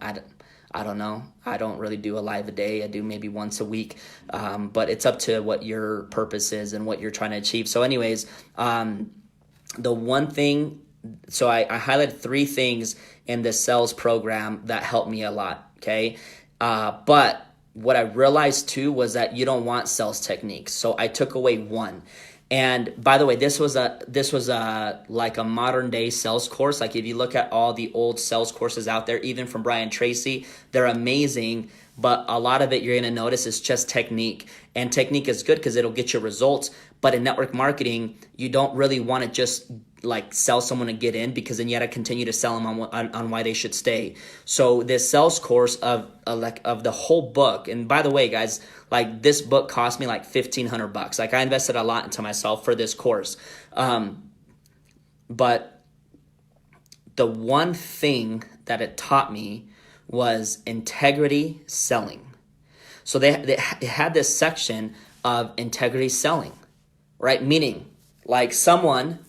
I don't know. I don't really do a live a day. I do maybe once a week. But it's up to what your purpose is and what you're trying to achieve. So anyways, the one thing, so I highlighted 3 things in the sales program that helped me a lot, okay? But what I realized too was that you don't want sales techniques. So I took away 1. And by the way, this was like a modern day sales course. Like, if you look at all the old sales courses out there, even from Brian Tracy, they're amazing. But a lot of it you're going to notice is just technique. And technique is good because it'll get you results. But in network marketing, you don't really want to just like sell someone to get in, because then you got to continue to sell them on why they should stay. So this sales course of the whole book, and by the way, guys, like this book cost me like $1,500. Like, I invested a lot into myself for this course. But the one thing that it taught me was integrity selling. So they had this section of integrity selling, right? Meaning, like someone,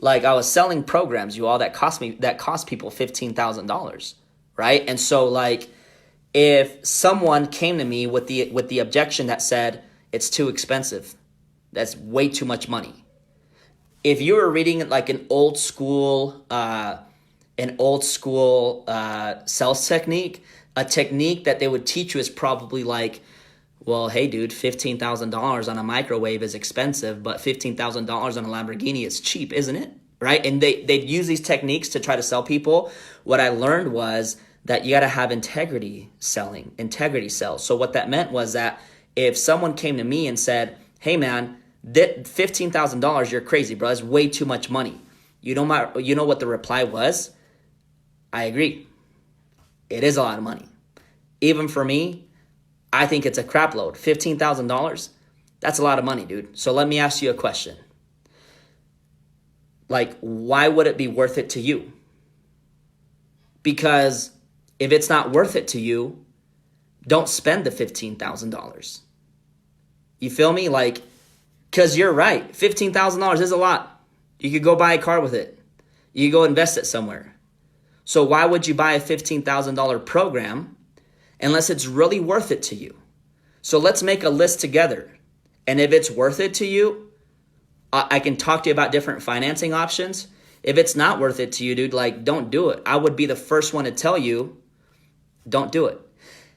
like I was selling programs, you all, that cost people $15,000, right? And so like, if someone came to me with the objection that said, it's too expensive, that's way too much money. If you were reading like an old school sales technique, a technique that they would teach you is probably like, well, hey, dude, $15,000 on a microwave is expensive, but $15,000 on a Lamborghini is cheap, isn't it? Right? And they'd use these techniques to try to sell people. What I learned was that you got to have integrity sales. So what that meant was that if someone came to me and said, hey, man, that $15,000, you're crazy, bro. That's way too much money. You know what the reply was? I agree. It is a lot of money. Even for me, I think it's a crap load. $15,000, that's a lot of money, dude. So let me ask you a question. Like, why would it be worth it to you? Because if it's not worth it to you, don't spend the $15,000. You feel me? Like, because you're right. $15,000 is a lot. You could go buy a car with it. You could go invest it somewhere. So why would you buy a $15,000 program unless it's really worth it to you? So let's make a list together. And if it's worth it to you, I can talk to you about different financing options. If it's not worth it to you, dude, like, don't do it. I would be the first one to tell you, don't do it.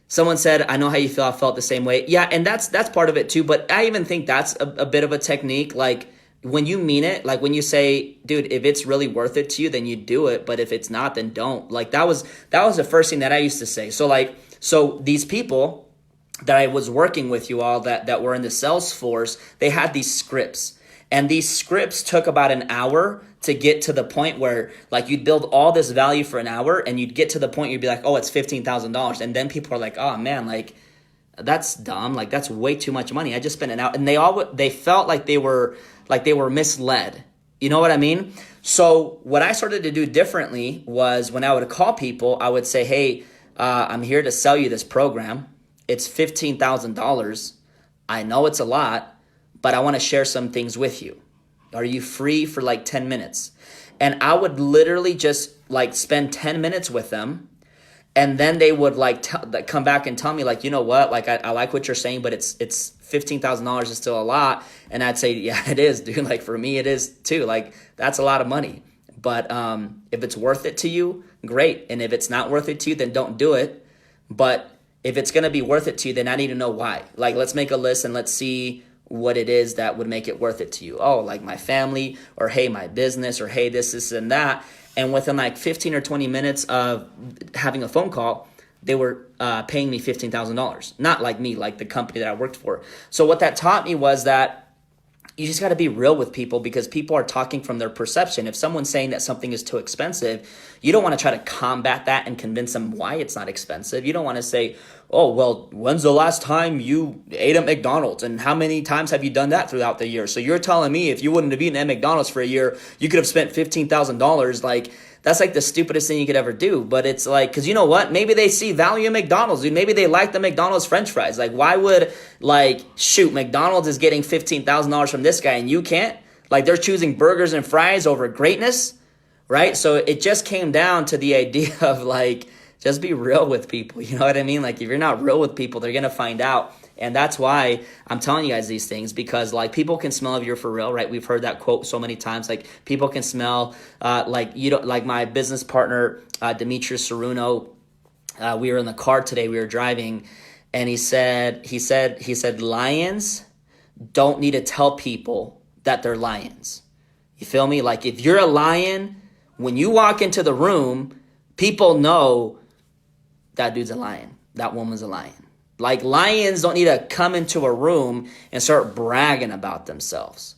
Someone said, I know how you feel. I felt the same way. Yeah, and that's part of it too. But I even think that's a bit of a technique. Like, when you mean it, like when you say, dude, if it's really worth it to you, then you do it. But if it's not, then don't. Like, that was the first thing that I used to say. So these people that I was working with, you all, that were in the sales force, they had these scripts. And these scripts took about an hour to get to the point where, like, you'd build all this value for an hour and you'd get to the point you'd be like, oh, it's $15,000. And then people are like, oh man, like, that's dumb. Like, that's way too much money. I just spent an hour. And they felt like they were misled. You know what I mean? So what I started to do differently was, when I would call people, I would say, hey, I'm here to sell you this program. It's $15,000. I know it's a lot, but I want to share some things with you. Are you free for like 10 minutes? And I would literally just like spend 10 minutes with them. And then they would like come back and tell me, like, you know what? Like, I like what you're saying, but it's $15,000 is still a lot. And I'd say, yeah, it is, dude. Like, for me, it is too. Like, that's a lot of money. But if it's worth it to you, great. And if it's not worth it to you, then don't do it. But if it's going to be worth it to you, then I need to know why. Like, let's make a list and let's see what it is that would make it worth it to you. Oh, like my family, or hey, my business, or hey, this, and that. And within like 15 or 20 minutes of having a phone call, they were paying me $15,000. Not like me, like the company that I worked for. So what that taught me was that you just got to be real with people, because people are talking from their perception. If someone's saying that something is too expensive, you don't want to try to combat that and convince them why it's not expensive. You don't want to say, oh, well, when's the last time you ate at McDonald's? And how many times have you done that throughout the year? So you're telling me if you wouldn't have eaten at McDonald's for a year, you could have spent $15,000. Like, that's like the stupidest thing you could ever do. But it's like, because you know what? Maybe they see value in McDonald's, dude. Maybe they like the McDonald's French fries. Like, why would, like, shoot, McDonald's is getting $15,000 from this guy and you can't? Like, they're choosing burgers and fries over greatness, right? So it just came down to the idea of, like, just be real with people. You know what I mean? Like, if you're not real with people, they're going to find out. And that's why I'm telling you guys these things, because like, people can smell if you're for real, right? We've heard that quote so many times. Like, people can smell, like, you don't, like my business partner, Demetrius Saruno, we were in the car today, we were driving, and he said, lions don't need to tell people that they're lions. You feel me? Like, if you're a lion, when you walk into the room, people know that dude's a lion. That woman's a lion. Like, lions don't need to come into a room and start bragging about themselves.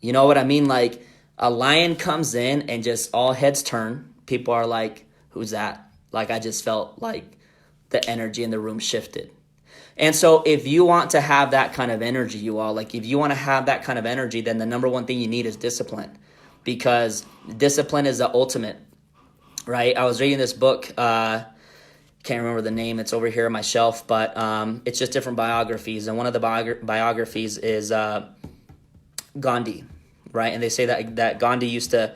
You know what I mean? Like, a lion comes in and just all heads turn. People are like, who's that? Like, I just felt like the energy in the room shifted. And so if you want to have that kind of energy, you all, like, if you want to have that kind of energy, then the number one thing you need is discipline, because discipline is the ultimate, right? I was reading this book, can't remember the name. It's over here on my shelf, but it's just different biographies. And one of the biographies is Gandhi, right? And they say that Gandhi used to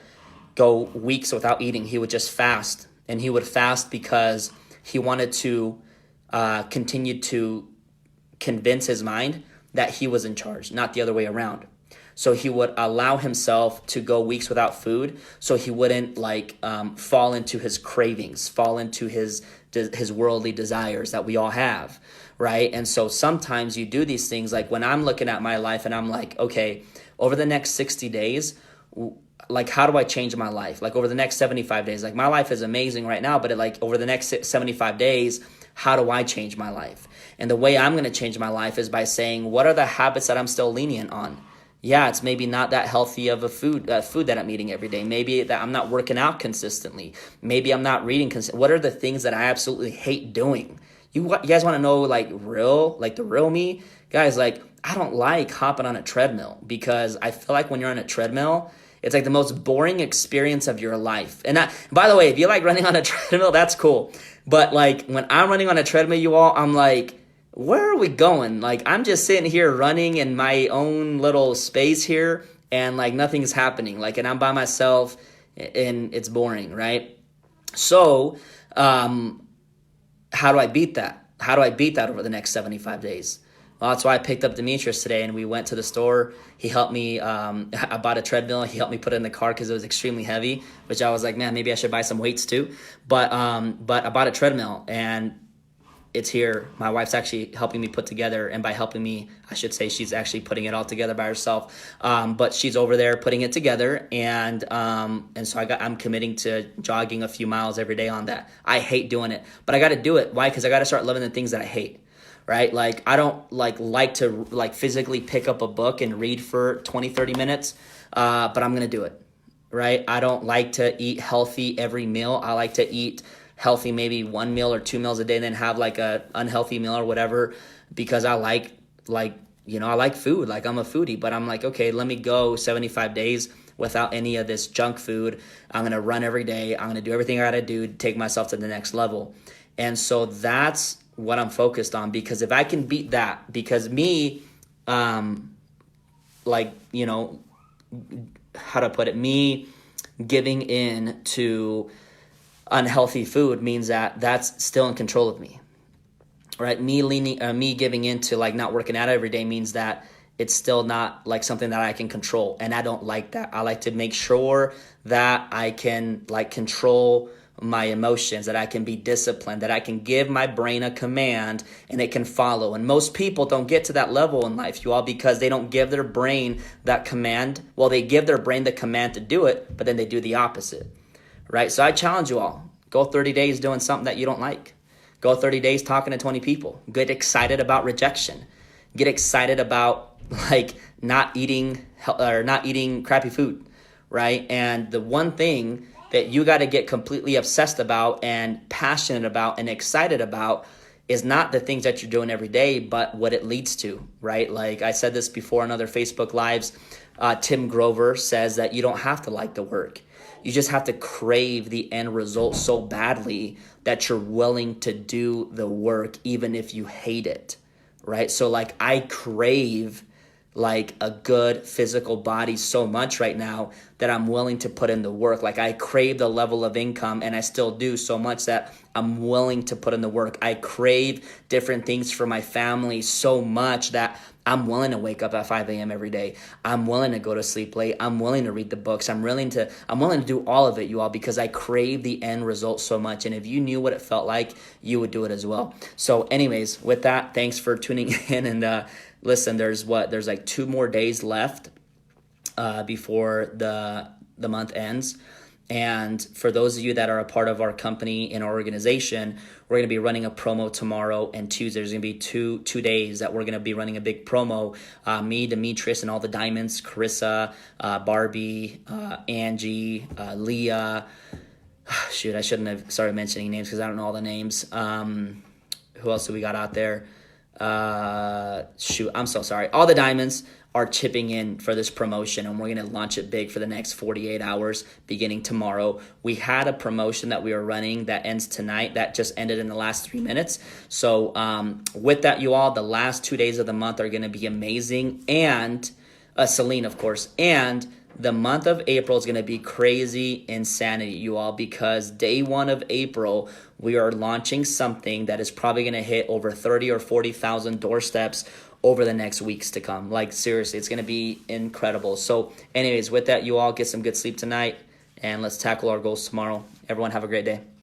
go weeks without eating. He would just fast, and he would fast because he wanted to continue to convince his mind that he was in charge, not the other way around. So he would allow himself to go weeks without food, so he wouldn't like fall into his cravings, fall into his worldly desires that we all have, right? And so sometimes you do these things, like when I'm looking at my life and I'm like, okay, over the next 60 days, like, how do I change my life? Like, over the next 75 days, like, my life is amazing right now, but over the next 75 days, how do I change my life? And the way I'm going to change my life is by saying, what are the habits that I'm still lenient on? Yeah, it's maybe not that healthy of a food that I'm eating every day. Maybe that I'm not working out consistently. Maybe I'm not reading What are the things that I absolutely hate doing? You guys want to know, like, the real me? Guys, like, I don't like hopping on a treadmill, because I feel like when you're on a treadmill, it's like the most boring experience of your life. And by the way, if you like running on a treadmill, that's cool. But like when I'm running on a treadmill, you all, I'm like, where are we going? Like I'm just sitting here running in my own little space here, and like nothing's happening. Like, and I'm by myself, and it's boring, right? So, how do I beat that? How do I beat that over the next 75 days? Well, that's why I picked up Demetrius today, and we went to the store. He helped me. I bought a treadmill. He helped me put it in the car because it was extremely heavy, which I was like, man, maybe I should buy some weights too. But I bought a treadmill, and it's here. My wife's actually helping me put together, and by helping me, I should say she's actually putting it all together by herself. But she's over there putting it together, and so I'm committing to jogging a few miles every day on that. I hate doing it, but I got to do it. Why? Because I got to start loving the things that I hate. Right? Like I don't like to physically pick up a book and read for 20, 30 minutes, but I'm going to do it. Right? I don't like to eat healthy every meal. I like to eat healthy maybe one meal or 2 meals a day and then have like a unhealthy meal or whatever, because I like I like food. Like I'm a foodie, but I'm like, okay, let me go 75 days without any of this junk food. I'm going to run every day. I'm going to do everything I got to do to take myself to the next level. And so that's what I'm focused on, because if I can beat that, because me, how to put it, me giving in to unhealthy food means that that's still in control of me, right? Me giving into like not working out every day means that it's still not like something that I can control. And I don't like that. I like to make sure that I can like control my emotions, that I can be disciplined, that I can give my brain a command and it can follow. And most people don't get to that level in life, you all, because they don't give their brain that command. Well, they give their brain the command to do it, but then they do the opposite, right? So I challenge you all, go 30 days doing something that you don't like. Go 30 days talking to 20 people. Get excited about rejection. Get excited about like not eating crappy food, right? And the one thing that you got to get completely obsessed about and passionate about and excited about is not the things that you're doing every day, but what it leads to, right? Like I said this before on other Facebook Lives, Tim Grover says that you don't have to like the work. You just have to crave the end result so badly that you're willing to do the work even if you hate it, right? So like I crave like a good physical body so much right now that I'm willing to put in the work. Like I crave the level of income, and I still do so much that I'm willing to put in the work. I crave different things for my family so much that I'm willing to wake up at 5 a.m. every day. I'm willing to go to sleep late. I'm willing to read the books. I'm willing to do all of it, you all, because I crave the end result so much. And if you knew what it felt like, you would do it as well. So anyways, with that, thanks for tuning in. And listen, there's like 2 more days left before the month ends. And for those of you that are a part of our company and our organization, we're going to be running a promo tomorrow and Tuesday. There's going to be two days that we're going to be running a big promo. Me, Demetrius, and all the diamonds, Carissa, Barbie, Angie, Leah. Shoot, I shouldn't have started mentioning names because I don't know all the names. Who else do we got out there? I'm so sorry. All the diamonds are chipping in for this promotion, and we're going to launch it big for the next 48 hours beginning tomorrow. We had a promotion that we were running that ends tonight that just ended in the last 3 minutes. So with that, you all, the last 2 days of the month are going to be amazing. And Celine, of course. And the month of April is going to be crazy insanity, you all, because day 1 of April, we are launching something that is probably going to hit over 30 or 40,000 doorsteps over the next weeks to come. Like seriously, it's going to be incredible. So anyways, with that, you all get some good sleep tonight, and let's tackle our goals tomorrow. Everyone have a great day.